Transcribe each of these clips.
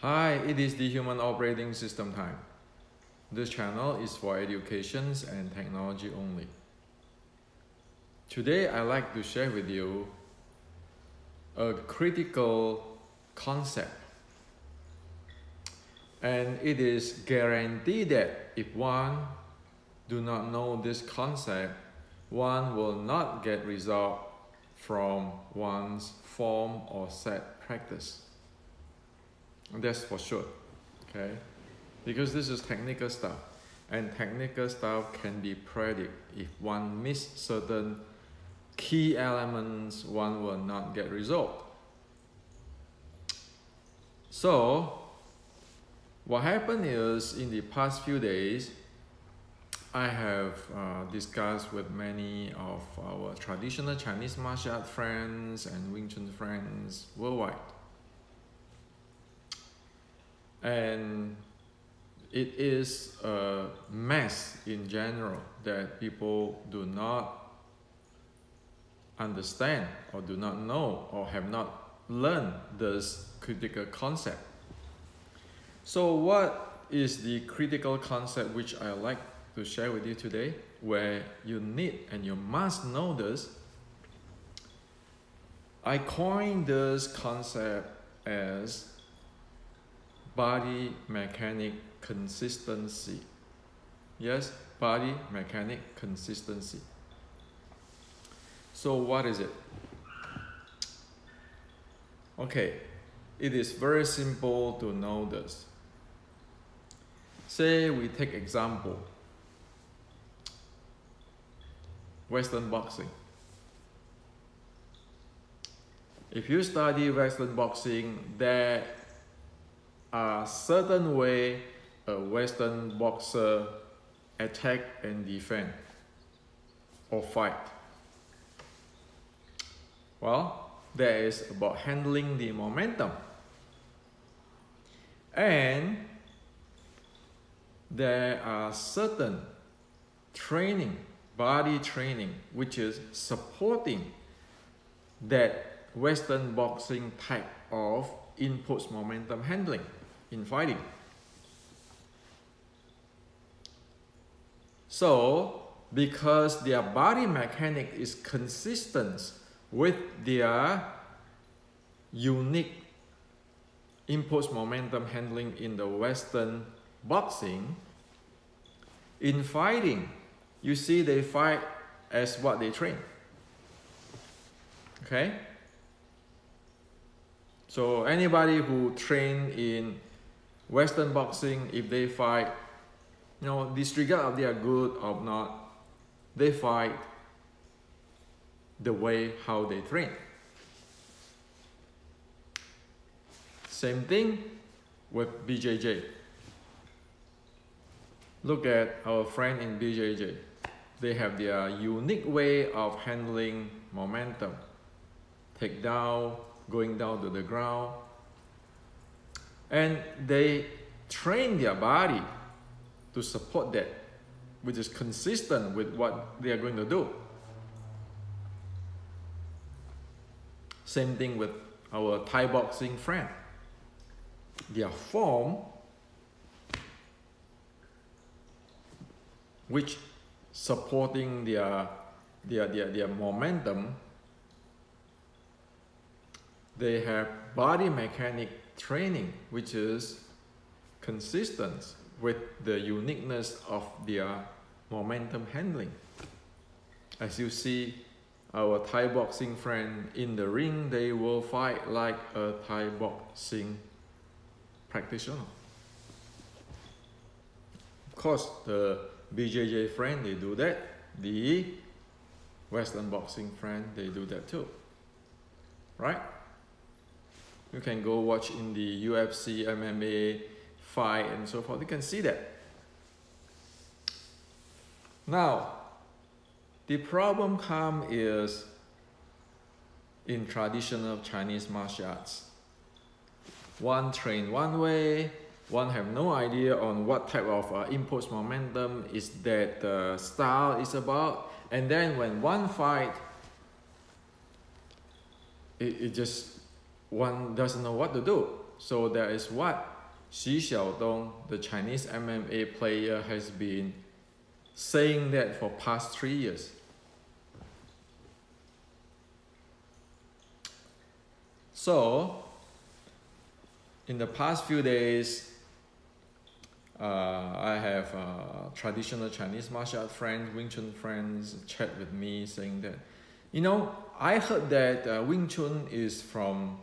Hi, it is the Human Operating System time. This channel is for education and technology only. Today, I'd like to share with you a critical concept. And it is guaranteed that if one do not know this concept, one will not get result from one's form or set practice. And that's for sure, okay? Because this is technical stuff, and technical stuff can be predicted. If one miss certain key elements, one will not get result. So, what happened is, in the past few days, I have discussed with many of our traditional Chinese martial art friends and Wing Chun friends worldwide. And it is a mess in general that people do not understand or do not know or have not learned this critical concept. So what is the critical concept which I like to share with you today, where you need and you must know this? I coined this concept as body mechanic consistency. Yes, body mechanic consistency. So what is it? Okay, it is very simple to know this. Say we take example, Western boxing. If you study Western boxing, there are certain way a Western boxer attack and defend or fight. Well, that is about handling the momentum. And there are certain training, body training, which is supporting that Western boxing type of inputs momentum handling in fighting. So, because their body mechanic is consistent with their unique inputs momentum handling in the Western boxing, in fighting, you see they fight as what they train. Okay? So anybody who train in Western boxing, if they fight, disregard if they are good or not, they fight the way how they train. Same thing with BJJ. Look at our friend in BJJ. They have their unique way of handling momentum. Take down, going down to the ground. And they train their body to support that, which is consistent with what they are going to do. Same thing with our Thai boxing friend. Their form, which supporting their momentum, they have body mechanic training, which is consistent with the uniqueness of their momentum handling. As you see, our Thai boxing friend in the ring, they will fight like a Thai boxing practitioner. Of course, the BJJ friend, they do that. The Western boxing friend, they do that too. Right? You can go watch in the UFC, MMA fight and so forth. You can see that. Now, the problem comes is in traditional Chinese martial arts. One train one way, one have no idea on what type of inputs momentum is that style is about. And then when one fight, it just one doesn't know what to do. So that is what Xi Xiaodong, the Chinese MMA player, has been saying that for past 3 years. So, in the past few days, I have traditional Chinese martial art friends, Wing Chun friends, chat with me saying that, you know, I heard that Wing Chun is from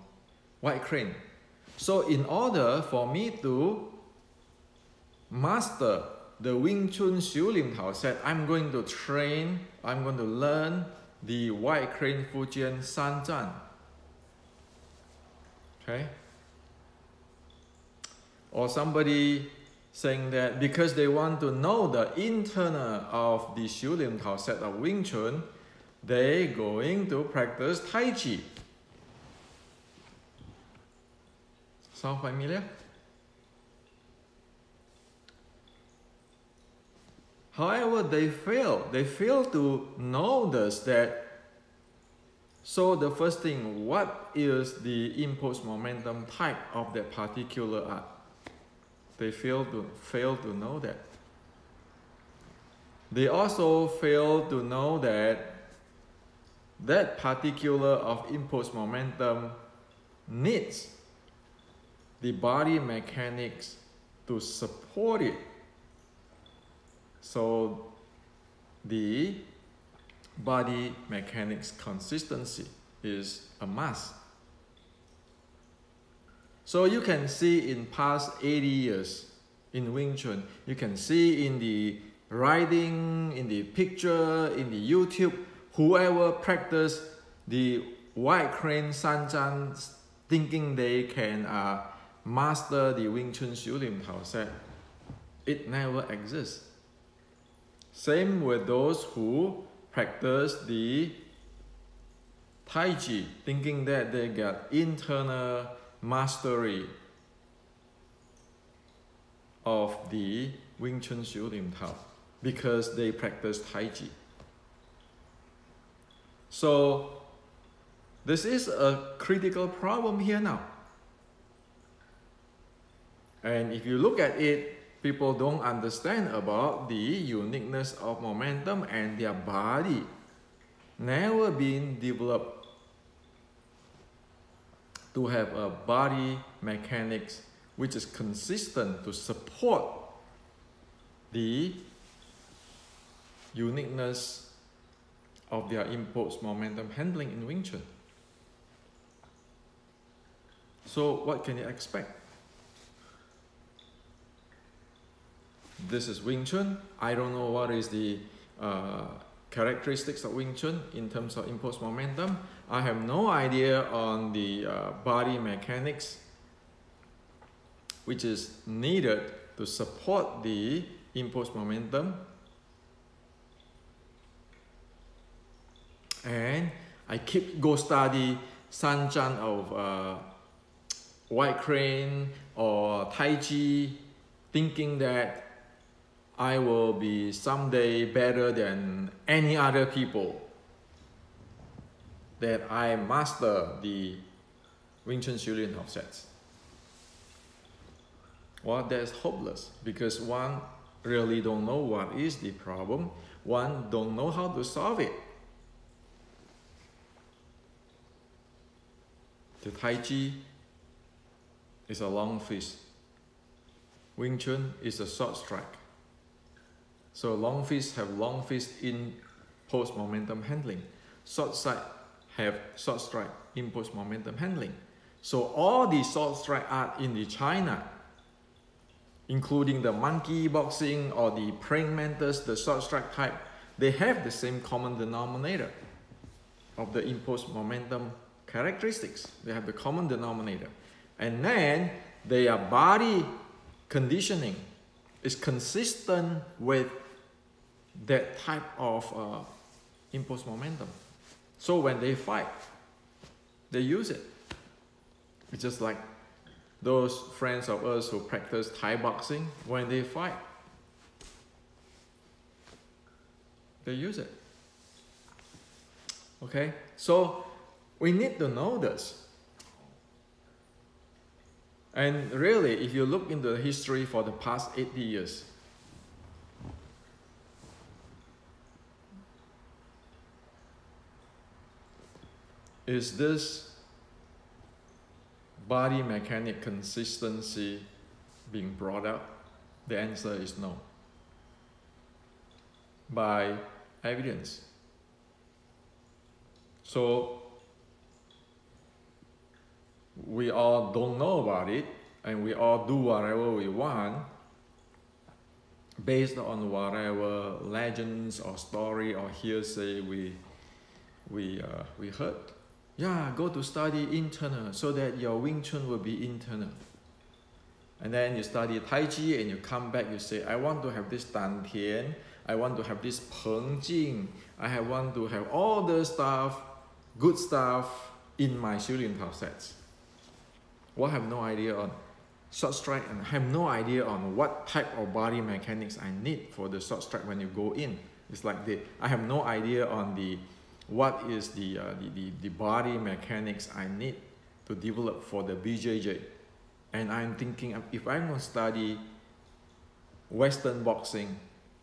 White Crane. So in order for me to master the Wing Chun Xiu Lim Tao set, I'm going to learn the White Crane Fujian San Zhan. Okay? Or somebody saying that because they want to know the internal of the Xiu Lim Tao set of Wing Chun, they're going to practice Tai Chi. Sound familiar? However, they fail to notice that. So the first thing, what is the impulse momentum type of that particular art? They fail to know that. They also fail to know that that particular of impulse momentum needs the body mechanics to support it. So the body mechanics consistency is a must. So you can see in past 80 years in Wing Chun, you can see in the writing, in the picture, in the YouTube, whoever practice the White Crane San Zhan thinking they can master the Wing Chun Xiu Lim Tao set, it never exists. Same with those who practice the Tai Chi, thinking that they get internal mastery of the Wing Chun Xiu Lim Tao because they practice Tai Chi. So this is a critical problem here now. And if you look at it, people don't understand about the uniqueness of momentum, and their body never been developed to have a body mechanics which is consistent to support the uniqueness of their impulse momentum handling in Wing Chun. So what can you expect? This is Wing Chun. I don't know what is the characteristics of Wing Chun in terms of impulse momentum. I have no idea on the body mechanics which is needed to support the impulse momentum. And I keep go study San Zhan of White Crane or Tai Chi, thinking that I will be someday better than any other people, that I master the Wing Chun Xiu Lim Tao sets. Well, that's hopeless because one really don't know what is the problem. One don't know how to solve it. The Tai Chi is a long fist. Wing Chun is a short strike. So long fists have long fist impulse momentum handling. Short strike have short strike impulse momentum handling. So all the short strike art in the China, including the monkey boxing or the praying mantis, the short strike type, they have the same common denominator of the impulse momentum characteristics. They have the common denominator. And then their body conditioning is consistent with that type of impulse momentum. So when they fight, they use it. It's just like those friends of us who practice Thai boxing, when they fight, they use it. Okay, so we need to know this. And really, if you look into the history for the past 80 years, is this body mechanic consistency being brought up? The answer is no. By evidence. So we all don't know about it, and we all do whatever we want based on whatever legends or story or hearsay we heard. Yeah, go to study internal so that your Wing Chun will be internal. And then you study Tai Chi and you come back, you say, I want to have this Dan Tian, I want to have this Peng Jing, I want to have all the stuff, good stuff in my Xu Tao sets. Well, I have no idea on short strike, and I have no idea on what type of body mechanics I need for the short strike when you go in. It's like I have no idea on what is the body mechanics I need to develop for the BJJ. And I'm thinking, if I'm going to study Western boxing,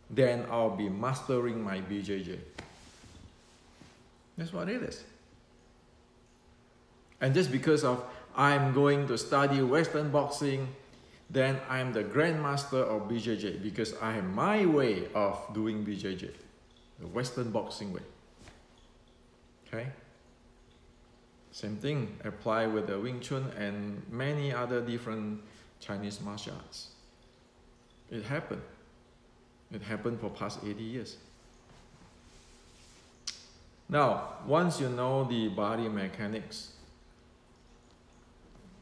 then I'll be mastering my BJJ. That's what it is. And just because of I'm going to study Western boxing, then I'm the grandmaster of BJJ because I have my way of doing BJJ, the Western boxing way. Okay? Same thing apply with the Wing Chun and many other different Chinese martial arts. It happened. It happened for past 80 years. Now, once you know the body mechanics,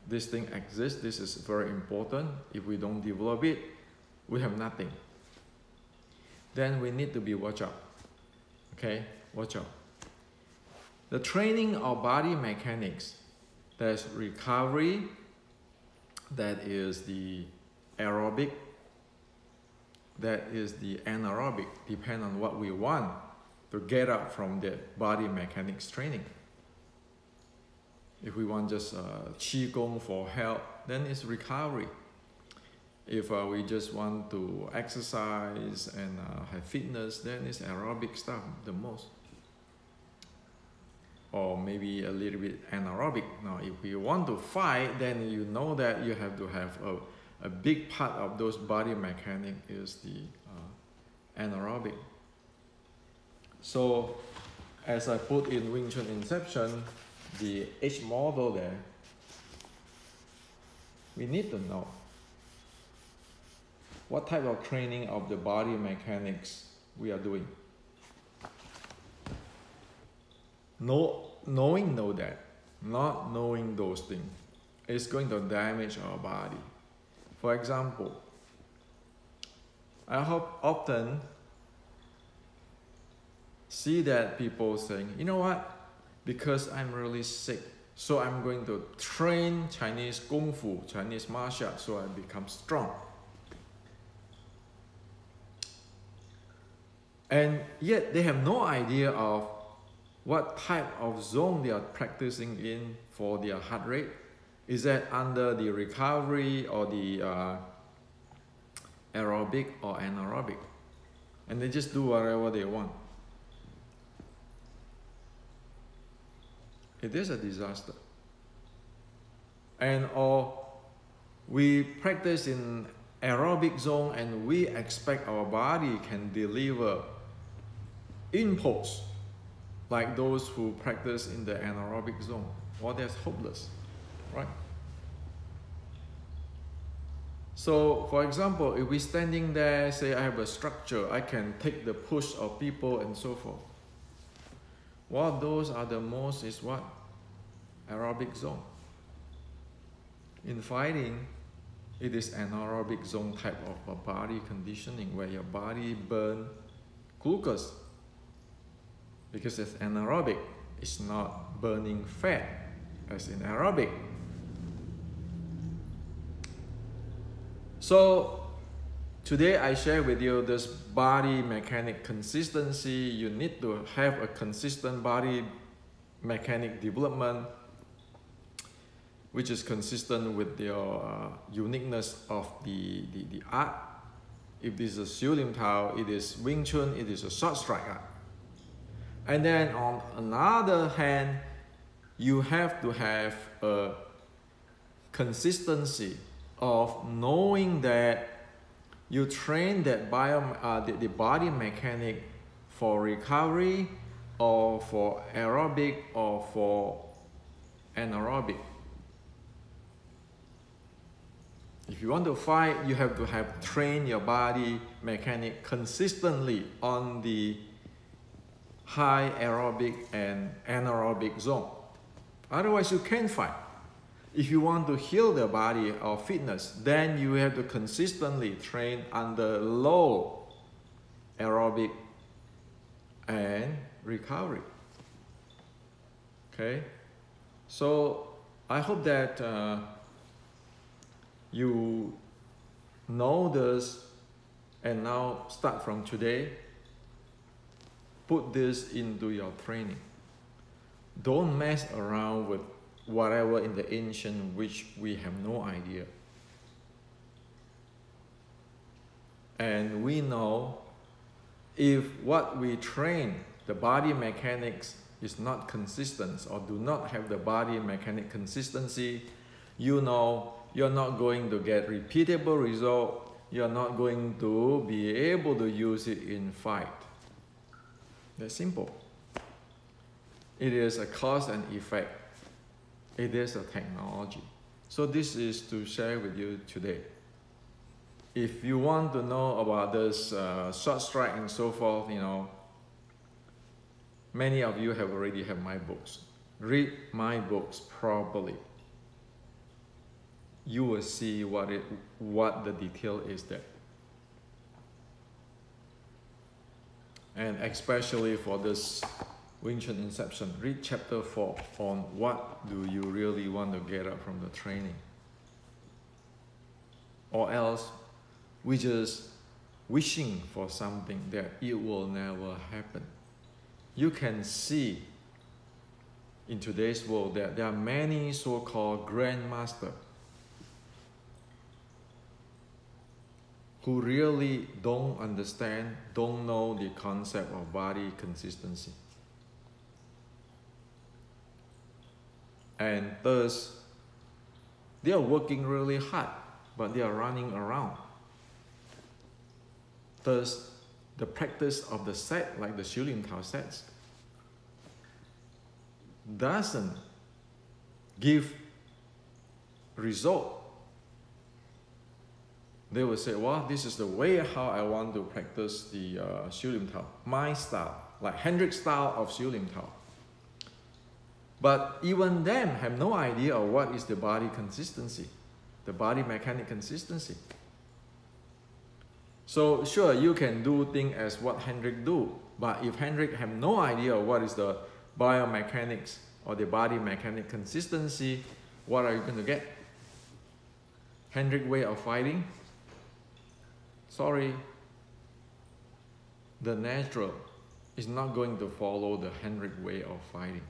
this thing exists, this is very important. If we don't develop it, we have nothing. Then we need to be watch out. Okay, watch out. The training of body mechanics, there's recovery, that is the aerobic, that is the anaerobic, depend on what we want to get up from the body mechanics training. If we want just Qigong for health, then it's recovery. If we just want to exercise and have fitness, then it's aerobic stuff the most. Or maybe a little bit anaerobic. Now, if you want to fight, then you know that you have to have a big part of those body mechanic is the anaerobic. So, as I put in Wing Chun Inception, the H model there, we need to know what type of training of the body mechanics we are doing. Knowing that, not knowing those things, is going to damage our body. For example, I hope often see that people saying, you know what, because I'm really sick, so I'm going to train Chinese Kung Fu, Chinese martial arts, so I become strong. And yet they have no idea of what type of zone they are practicing in for their heart rate. Is that under the recovery or the aerobic or anaerobic? And they just do whatever they want. It is a disaster. And or we practice in aerobic zone and we expect our body can deliver impulse like those who practice in the anaerobic zone. Well, that's hopeless, right? So, for example, if we're standing there, say I have a structure, I can take the push of people and so forth. Well, those are the most is what? Aerobic zone. In fighting, it is anaerobic zone type of a body conditioning where your body burn glucose. Because it's anaerobic, it's not burning fat as in aerobic. So today I share with you this body mechanic consistency. You need to have a consistent body mechanic development. which is consistent with your uniqueness of the art. If this is a Xiu Lim Tao, it is Wing Chun, it is a short strike art. And then on another hand, you have to have a consistency of knowing that you train that the body mechanic for recovery or for aerobic or for anaerobic. If you want to fight, you have to have train your body mechanic consistently on the high aerobic and anaerobic zone. Otherwise, you can't fight. If you want to heal the body or fitness, then you have to consistently train under low aerobic and recovery. Okay? So I hope that you know this, and now start from today, put this into your training. Don't mess around with whatever in the ancient which we have no idea. And we know if what we train, the body mechanics, is not consistent or do not have the body mechanic consistency, you know you're not going to get repeatable result, you're not going to be able to use it in fight. That's simple. It is a cause and effect. It is a technology. So this is to share with you today. If you want to know about this short strike and so forth, you know, many of you have already have my books. Read my books properly. You will see what the detail is there. And especially for this Wing Chun Inception, read chapter 4 on what do you really want to get up from the training. Or else, we just wishing for something that it will never happen. You can see in today's world that there are many so-called grandmasters who really don't understand, don't know the concept of body consistency. And thus, they are working really hard, but they are running around. Thus, the practice of the set, like the Xiu Lim Tao sets, doesn't give result. They will say, well, this is the way how I want to practice the Xiu Lim Tao, my style, like Hendrik's style of Xiu Lim Tao. But even them have no idea of what is the body consistency, the body mechanic consistency. So sure, you can do things as what Hendrik do, but if Hendrik have no idea of what is the biomechanics or the body mechanic consistency, what are you going to get? Hendrik way of fighting? Sorry, the natural is not going to follow the Hendrik way of fighting.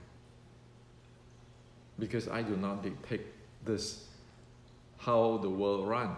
Because I do not dictate this, how the world runs.